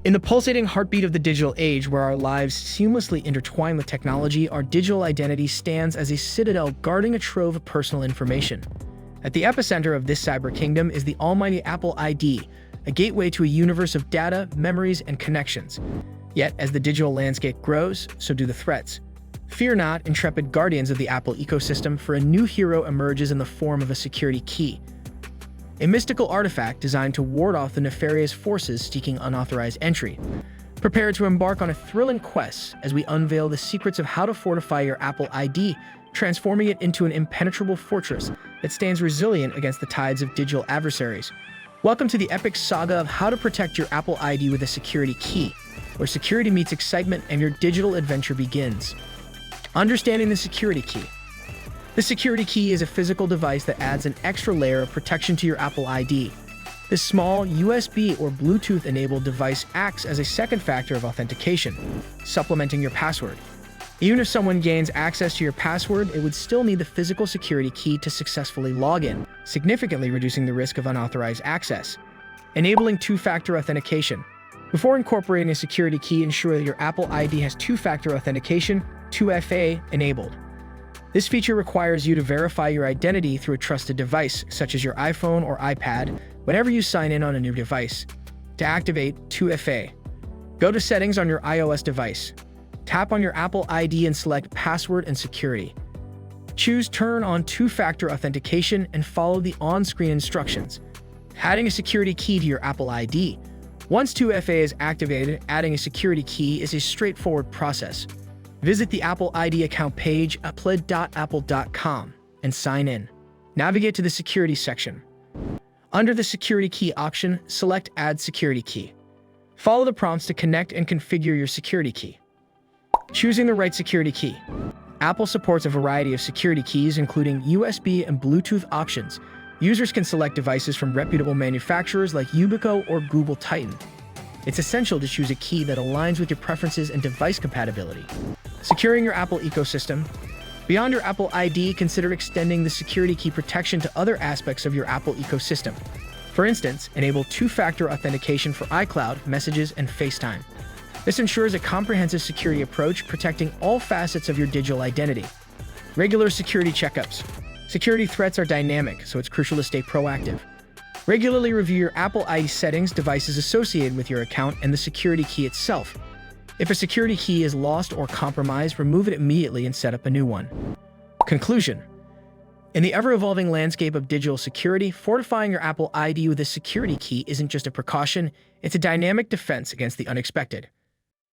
In the pulsating heartbeat of the digital age, where our lives seamlessly intertwine with technology, our digital identity stands as a citadel guarding a trove of personal information. At the epicenter of this cyber kingdom is the almighty Apple ID, a gateway to a universe of data, memories, and connections. Yet, as the digital landscape grows, so do the threats. Fear not, intrepid guardians of the Apple ecosystem, for a new hero emerges in the form of a security key. A mystical artifact designed to ward off the nefarious forces seeking unauthorized entry. Prepare to embark on a thrilling quest as we unveil the secrets of how to fortify your Apple ID, transforming it into an impenetrable fortress that stands resilient against the tides of digital adversaries. Welcome to the epic saga of how to protect your Apple ID with a security key, where security meets excitement and your digital adventure begins. Understanding the security key. The security key is a physical device that adds an extra layer of protection to your Apple ID. This small USB or Bluetooth-enabled device acts as a second factor of authentication, supplementing your password. Even if someone gains access to your password, it would still need the physical security key to successfully log in, significantly reducing the risk of unauthorized access. Enabling two-factor authentication. Before incorporating a security key, ensure that your Apple ID has two-factor authentication, 2FA, enabled. This feature requires you to verify your identity through a trusted device, such as your iPhone or iPad, whenever you sign in on a new device. To activate 2FA, go to Settings on your iOS device. Tap on your Apple ID and select Password and Security. Choose Turn on Two-Factor Authentication and follow the on-screen instructions. Adding a security key to your Apple ID. Once 2FA is activated, adding a security key is a straightforward process. Visit the Apple ID account page at plid.apple.com and sign in. Navigate to the Security section. Under the Security Key option, select Add Security Key. Follow the prompts to connect and configure your security key. Choosing the right security key. Apple supports a variety of security keys, including USB and Bluetooth options. Users can select devices from reputable manufacturers like Yubico or Google Titan. It's essential to choose a key that aligns with your preferences and device compatibility. Securing your Apple ecosystem. Beyond your Apple ID, consider extending the security key protection to other aspects of your Apple ecosystem. For instance, enable two-factor authentication for iCloud, Messages, and FaceTime. This ensures a comprehensive security approach, protecting all facets of your digital identity. Regular security checkups. Security threats are dynamic, so it's crucial to stay proactive. Regularly review your Apple ID settings, devices associated with your account, and the security key itself. If a security key is lost or compromised, remove it immediately and set up a new one. Conclusion. In the ever-evolving landscape of digital security, fortifying your Apple ID with a security key isn't just a precaution, it's a dynamic defense against the unexpected.